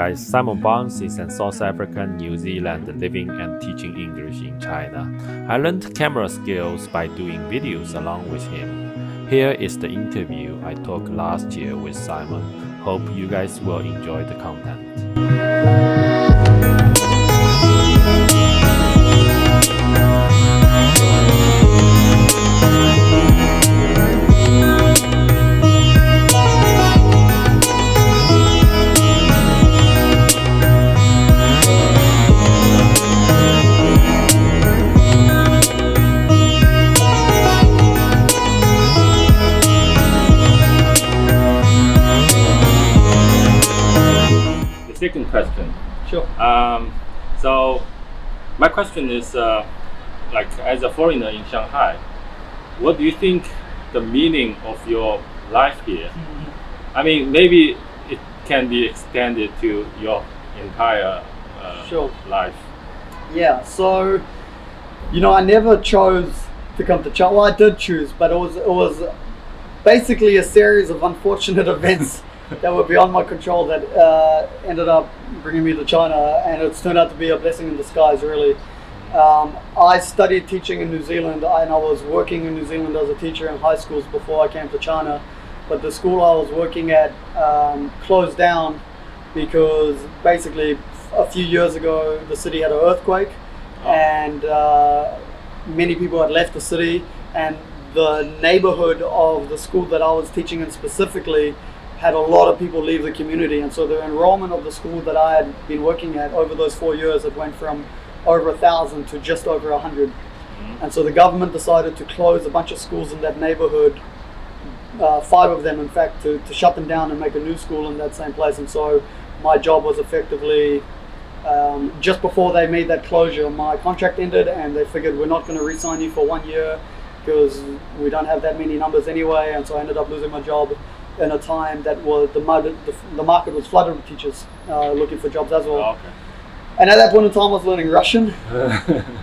guys, Simon Barnes is an South African New Zealand living and teaching English in China. I learned camera skills by doing videos along with him. Here is the interview I took last year with Simon. Hope you guys will enjoy the content. Second question. Sure. So my question is, like as a foreigner in Shanghai, what do you think the meaning of your life here? I mean, maybe it can be extended to your entire Sure. life. Yeah, so I never chose to come to China. Well, I did choose, but it was basically a series of unfortunate events that were beyond my control that ended up bringing me to China, and it's turned out to be a blessing in disguise, really. I studied teaching in New Zealand, and I was working in New Zealand as a teacher in high schools before I came to China, but the school I was working at closed down because basically a few years ago the city had an earthquake, and many people had left the city, and the neighborhood of the school that I was teaching in specifically had a lot of people leave the community, and so the enrollment of the school that I had been working at over those 4 years, it went from over 1,000 to just over 100. And so the government decided to close a bunch of schools in that neighborhood, 5 of them in fact, to shut them down and make a new school in that same place. And so my job was effectively, just before they made that closure, my contract ended, and they figured we're not going to re-sign you for 1 year because we don't have that many numbers anyway. And so I ended up losing my job in a time that was the market was flooded with teachers looking for jobs as well. Okay. And at that point in time I was learning Russian.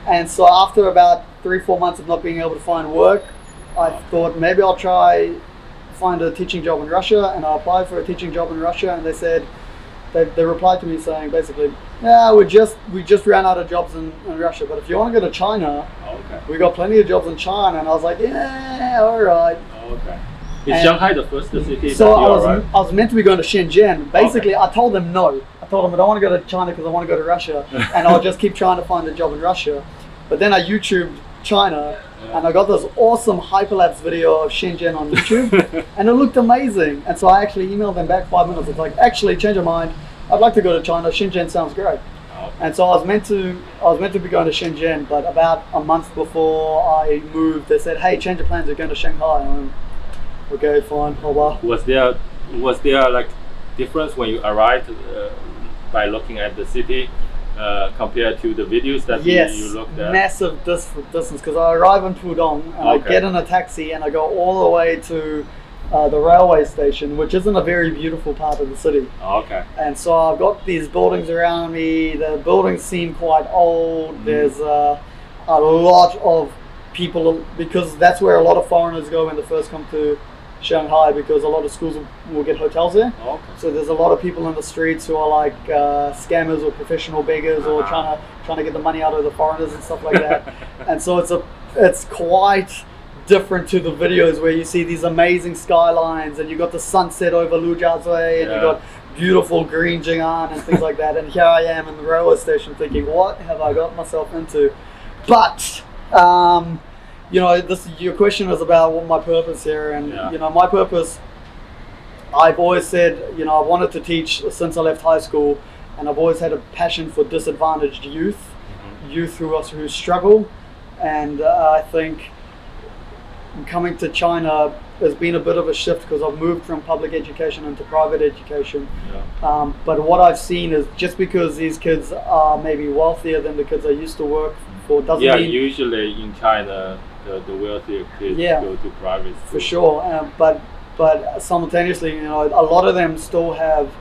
And so after about 3-4 months of not being able to find work, I thought maybe I'll try find a teaching job in Russia, and I applied for a teaching job in Russia, and they said, they replied to me saying basically, yeah, we just ran out of jobs in Russia, but if you want to go to China, we got plenty of jobs in China. And I was like, yeah, all right. Okay. Is Shanghai the first city? So that I was meant to be going to Shenzhen. Basically, I told them no. I told them I don't want to go to China because I want to go to Russia, and I'll just keep trying to find a job in Russia. But then I YouTubed China, and I got this awesome hyperlapse video of Shenzhen on YouTube, and it looked amazing. And so I actually emailed them back 5 minutes. It's like, actually, change your mind. I'd like to go to China. Shenzhen sounds great. And so I was meant to be going to Shenzhen, but about a month before I moved, they said, hey, change your plans. You're going to Shanghai. And I'm, okay, fine. Oh wow. Was there like difference when you arrived by looking at the city compared to the videos that you looked at? Massive distance, because I arrive in Pudong and I get in a taxi and I go all the way to the railway station, which isn't a very beautiful part of the city. Okay. And so I've got these buildings around me. The buildings seem quite old. There's a lot of people, because that's where a lot of foreigners go when they first come to Shanghai, because a lot of schools will get hotels there. Okay. So there's a lot of people in the streets who are like scammers or professional beggars, or trying to get the money out of the foreigners and stuff like that. And so it's quite different to the videos where you see these amazing skylines, and you got the sunset over Lujiazui, and you got beautiful green Jing'an and things like that. And here I am in the railway station thinking, what have I got myself into? But your question was about what my purpose here, and my purpose, I've always said, I wanted to teach since I left high school, and I've always had a passion for disadvantaged youth who struggle, and I think coming to China has been a bit of a shift because I've moved from public education into private education. But what I've seen is, just because these kids are maybe wealthier than the kids I used to work for doesn't mean... usually in China the wealthier kids go to private school. For sure, but simultaneously, a lot of them still have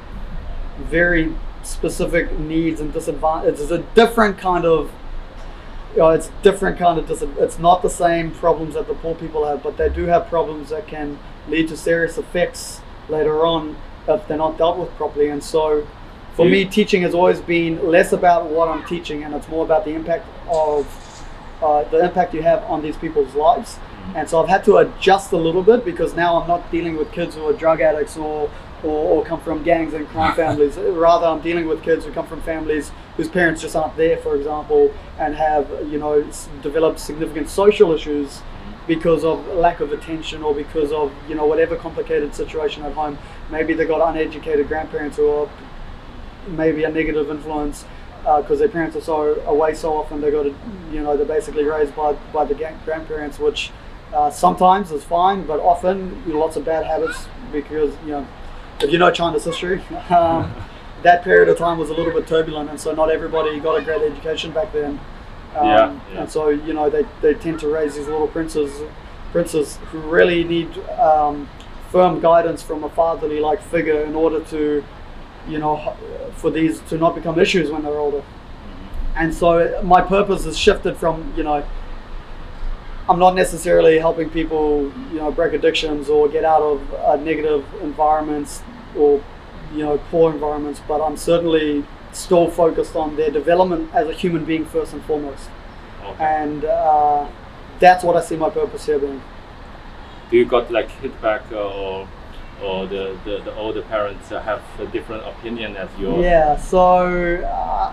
very specific needs and disadvantages. It's a different kind of, it's not the same problems that the poor people have, but they do have problems that can lead to serious effects later on if they're not dealt with properly. And so For me, teaching has always been less about what I'm teaching, and it's more about the impact you have on these people's lives. And so I've had to adjust a little bit, because now I'm not dealing with kids who are drug addicts or come from gangs and crime families. Rather, I'm dealing with kids who come from families whose parents just aren't there, for example, and have, developed significant social issues because of lack of attention, or because of, whatever complicated situation at home. Maybe they got uneducated grandparents who are maybe a negative influence, because their parents are away so often. They got to, they're basically raised by the grandparents, which sometimes is fine, but often lots of bad habits, because if you know China's history, that period of time was a little bit turbulent, and so not everybody got a great education back then. And so they tend to raise these little princes who really need firm guidance from a fatherly like figure in order to for these to not become issues when they're older. And so my purpose has shifted from, I'm not necessarily helping people, break addictions or get out of negative environments or, poor environments, but I'm certainly still focused on their development as a human being first and foremost. Okay. And that's what I see my purpose here being. Do you got like feedback or the older parents have a different opinion as yours? Yeah, so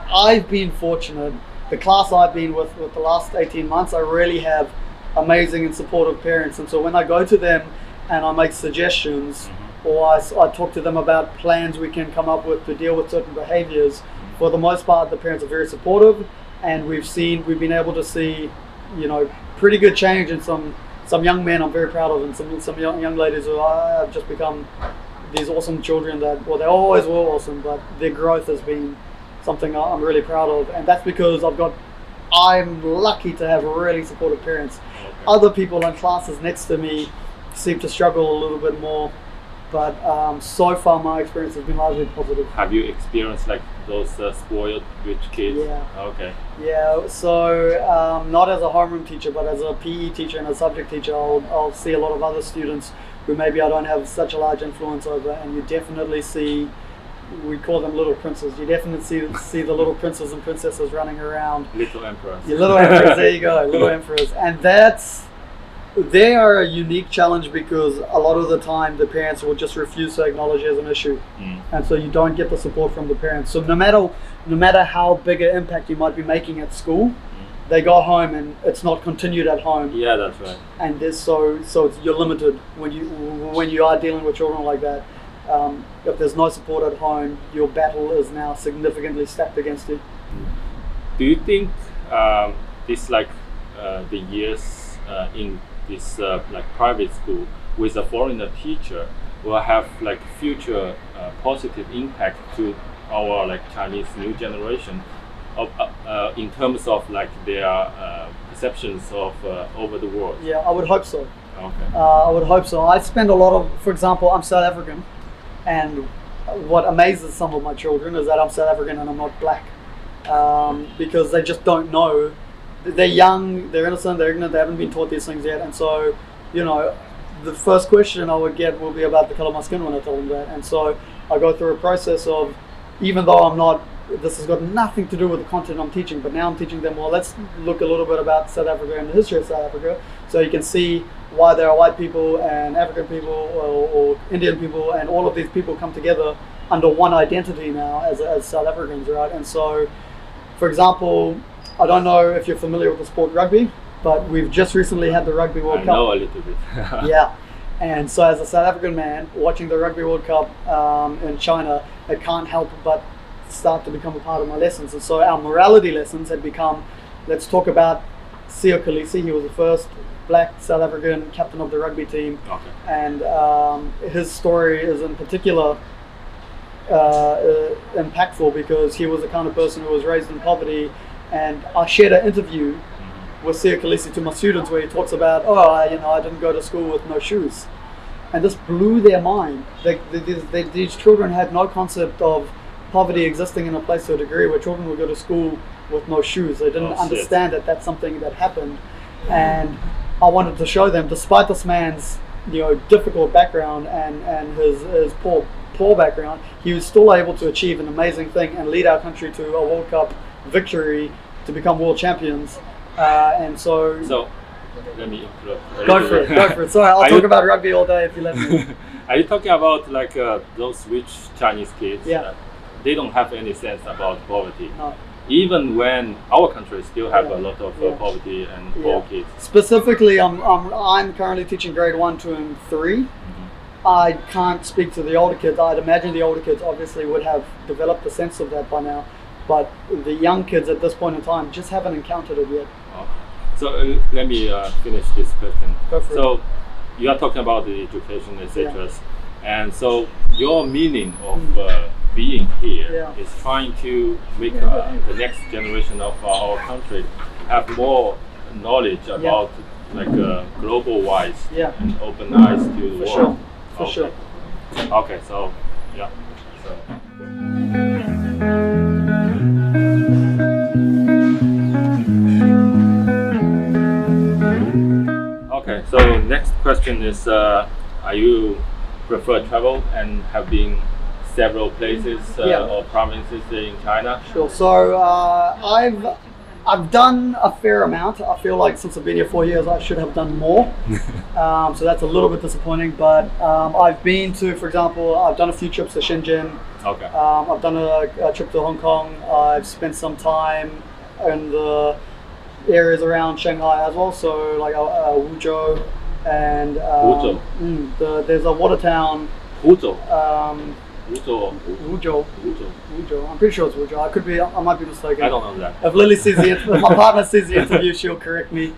I've been fortunate. The class I've been with the last 18 months, I really have amazing and supportive parents. And so when I go to them and I make suggestions, or I talk to them about plans we can come up with to deal with certain behaviors, for the most part, the parents are very supportive, and we've been able to see, pretty good change in some young men I'm very proud of, and some young ladies who have just become these awesome children that, well, they always were awesome, but their growth has been something I'm really proud of. And that's because I'm lucky to have really supportive parents. Okay. Other people in classes next to me seem to struggle a little bit more, but so far my experience has been largely positive. Have you experienced like those spoiled rich kids? Yeah. Okay. Yeah, so not as a homeroom teacher, but as a PE teacher and a subject teacher, I'll see a lot of other students who maybe I don't have such a large influence over, and you definitely see, we call them little princes. You definitely see the little princes and princesses running around. Little emperors. Your little emperors, there you go, little emperors. And they are a unique challenge, because a lot of the time the parents will just refuse to acknowledge it as an issue. And so you don't get the support from the parents. So no matter how big an impact you might be making at school, they go home and it's not continued at home. Yeah, that's right. And you're limited when you are dealing with children like that. If there's no support at home, your battle is now significantly stacked against you. Do you think this the years in this like private school with a foreigner teacher will have like future positive impact to our like Chinese new generation of in terms of like their perceptions of over the world? Yeah, I would hope so. Okay. I would hope so. I spend a lot of, for example, I'm South African, and what amazes some of my children is that I'm South African and I'm not black, because they just don't know. They're young, they're innocent, they're ignorant, they haven't been taught these things yet. And so, the first question I would get will be about the color of my skin when I tell them that. And so I go through a process of, even though this has got nothing to do with the content I'm teaching, but now I'm teaching them, well, let's look a little bit about South Africa and the history of South Africa, so you can see why there are white people and African people or Indian people, and all of these people come together under one identity now as South Africans, right? And so, for example, I don't know if you're familiar with the sport rugby, but we've just recently had the Rugby World Cup. I know a little bit. Yeah, and so as a South African man watching the Rugby World Cup in China, it can't help but start to become a part of my lessons. And so our morality lessons had become, let's talk about Siya Kolisi. He was the first black South African captain of the rugby team. Okay. And his story is in particular impactful, because he was the kind of person who was raised in poverty. And I shared an interview with Siya Kolisi to my students where he talks about, I didn't go to school with no shoes. And this blew their mind. These children had no concept of poverty existing in a place to a degree where children would go to school with no shoes. They didn't understand that that's something that happened. And I wanted to show them, despite this man's difficult background and his poor poor background, he was still able to achieve an amazing thing and lead our country to a World Cup victory to become world champions. And so let me interrupt. go for it. Sorry, I'll talk about rugby all day if you let me. Are you talking about like those rich Chinese kids? Yeah. They don't have any sense about poverty. No. Even when our country still have Yeah. a lot of Yeah. poverty and poor kids. Specifically, I'm currently teaching grade 1, 2, and 3. I can't speak to the older kids. I'd imagine the older kids obviously would have developed a sense of that by now, but the young kids at this point in time just haven't encountered it yet. So let me finish this question. Go for So you are talking about the education, etc. And so your meaning of being here Yeah. is trying to make the next generation of our country have more knowledge about like global wise Yeah. and open eyes to the For world. sure. For sure. Okay, so yeah. So. Okay, so next question is: are you prefer travel and have been several places or provinces in China? Sure. So I've done a fair amount. I feel like since I've been here 4 years, I should have done more. So that's a little bit disappointing. But I've been to, for example, I've done a few trips to Shenzhen. Okay. I've done a trip to Hong Kong. I've spent some time in the areas around Shanghai as well. So like Wuzhou and Wuzhou? There's a water town. Huzhou. Wuzhou. Huzhou. I'm pretty sure it's Wuzhou. I might be mistaken. I don't know that. If Lily sees if my partner sees the interview, she'll correct me.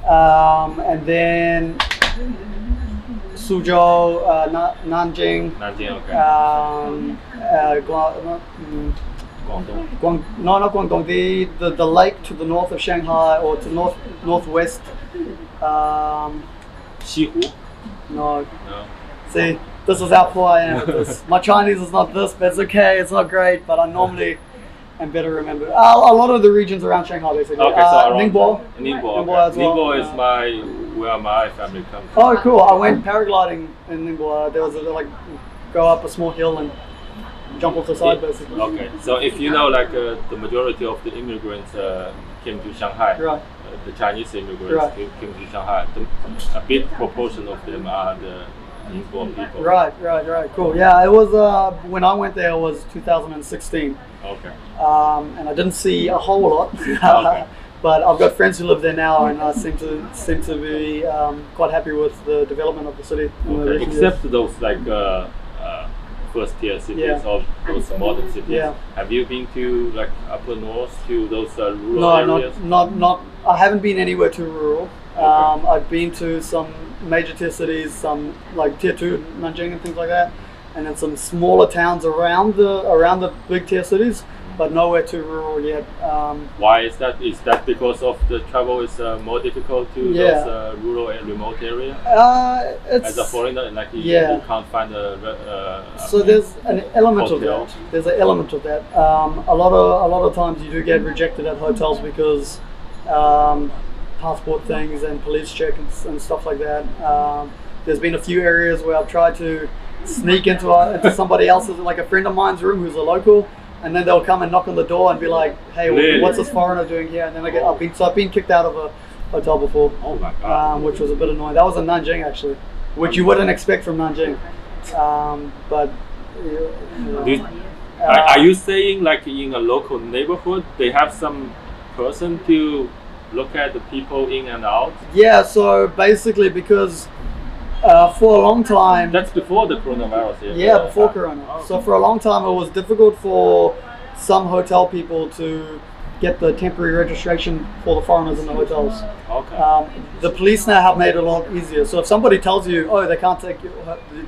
And then Suzhou, Nanjing, Nanjing, okay. Guangdong. Not Guangdong. The lake to the north of Shanghai or to northwest. Xihu? No. No. See, this is how poor I am with this. My Chinese is not this, but it's okay. It's not great, but I normally am better remembered. A lot of the regions around Shanghai, basically. Okay, so around Ningbo. Ningbo, okay. Ningbo as well. Ningbo is where my family comes from. Oh, cool! I went paragliding in Ningbo. There was go up a small hill and jump off the side, basically. Okay, so if you know, like the majority of the immigrants came to Shanghai, Right. The Chinese immigrants Right. came to Shanghai. A big proportion of them are the Ningbo people. Right, cool. Yeah, it was when I went there. It was 2016, Okay. and I didn't see a whole lot. Okay. But I've got friends who live there now, and I seem to be quite happy with the development of the city. in the recent years. Except those like first tier cities Yeah. or those modern cities. Yeah. Have you been to like upper north to those rural No, areas? not. I haven't been anywhere too rural. Okay. I've been to some major tier cities, some like tier 2, Nanjing and things like that, and then some smaller towns around the big tier cities, but nowhere too rural yet. Why is that? Is that because of the travel is more difficult to Yeah. those rural and remote areas? It's As a foreigner, like you can't find so there's an element of hotel. that. There's an element of that. A lot of times you do get rejected at hotels because passport things and police check and stuff like that. There's been a few areas where I've tried to sneak into somebody else's, like a friend of mine's room who's a local, and then they'll come and knock on the door and be like, "Hey, Really? what's this foreigner doing here?" And then I've been kicked out of a hotel before, Oh my god! which was a bit annoying. That was in Nanjing actually, which you wouldn't expect from Nanjing. But Do you- are you saying like in a local neighborhood they have some person to look at the people in and out? yeah, so basically because for a long time, That's before the coronavirus. before Corona. Oh. So for a long time, it was difficult for some hotel people to get the temporary registration for the foreigners in the hotels. Okay. The police now have made it a lot easier. So if somebody tells you, oh, they can't take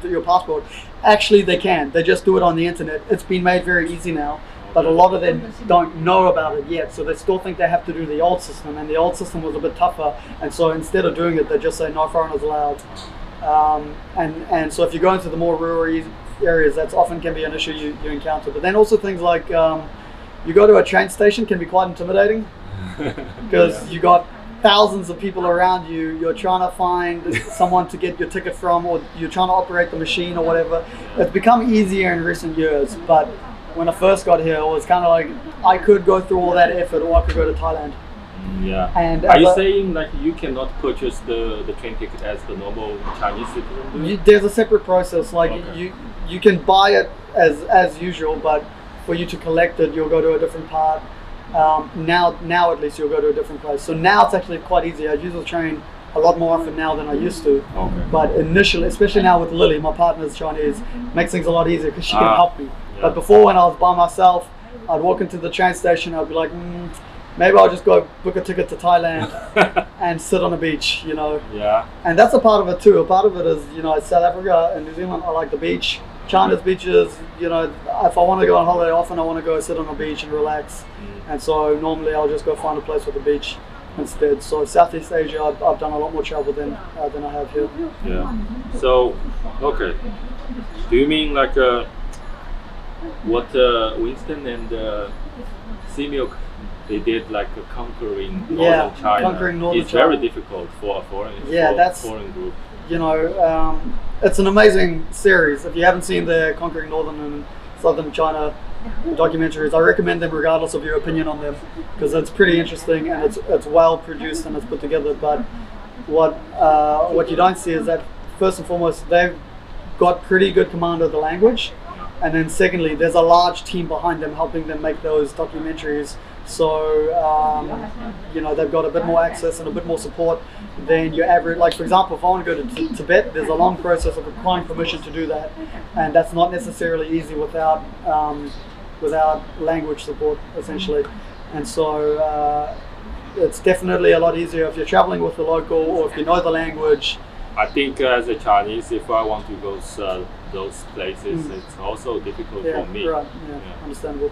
your passport, actually they can. They just do it on the internet. It's been made very easy now. But a lot of them don't know about it yet, so they still think they have to do the old system, and the old system was a bit tougher. And so instead of doing it, they just say no foreigners allowed. And so if you go into the more rural areas, that's often can be an issue you encounter. But then also things like you go to a train station can be quite intimidating because you got thousands of people around you. You're trying to find someone to get your ticket from, or you're trying to operate the machine or whatever. It's become easier in recent years, but when I first got here, it was kind of like I could go through all that effort, or I could go to Thailand. Yeah. And are you saying like you cannot purchase the train ticket as the normal Chinese citizen do? there's a separate process. Like Okay. you can buy it as usual, but for you to collect it, you'll go to a different part. Now at least you'll go to a different place. So now it's actually quite easy. I use the train a lot more often now than I used to. Okay. But initially, especially now with Lily, my partner's Chinese, makes things a lot easier because she can help me. Yeah. But before, when I was by myself, I'd walk into the train station. I'd be like, maybe I'll just go book a ticket to Thailand and sit on a beach, you know. Yeah. And that's a part of it too. A part of it is, you know, South Africa and New Zealand, I like the beach. China's beaches, you know, if I want to go on holiday, often I want to go sit on a beach and relax. And so normally I'll just go find a place with a beach instead. So Southeast Asia, I've done a lot more travel than I have here. Yeah. So, okay. Do you mean like what Winston and Similk they did, like conquering northern China? Conquering northern it's very China. difficult for a foreign group. You know, it's an amazing series. If you haven't seen the Conquering Northern and Southern China documentaries, I recommend them regardless of your opinion on them, because it's pretty interesting and it's well produced and it's put together. But what you don't see is that first and foremost they've got pretty good command of the language, and then secondly there's a large team behind them helping them make those documentaries. So you know, they've got a bit more access and a bit more support than your average. Like for example, if I want to go to Tibet, there's a long process of acquiring permission to do that, and that's not necessarily easy without language support, essentially. And so it's definitely a lot easier if you're traveling with a local or if you know the language. I think as a Chinese, if I want to go those places, it's also difficult for me. Right. Yeah. Understandable.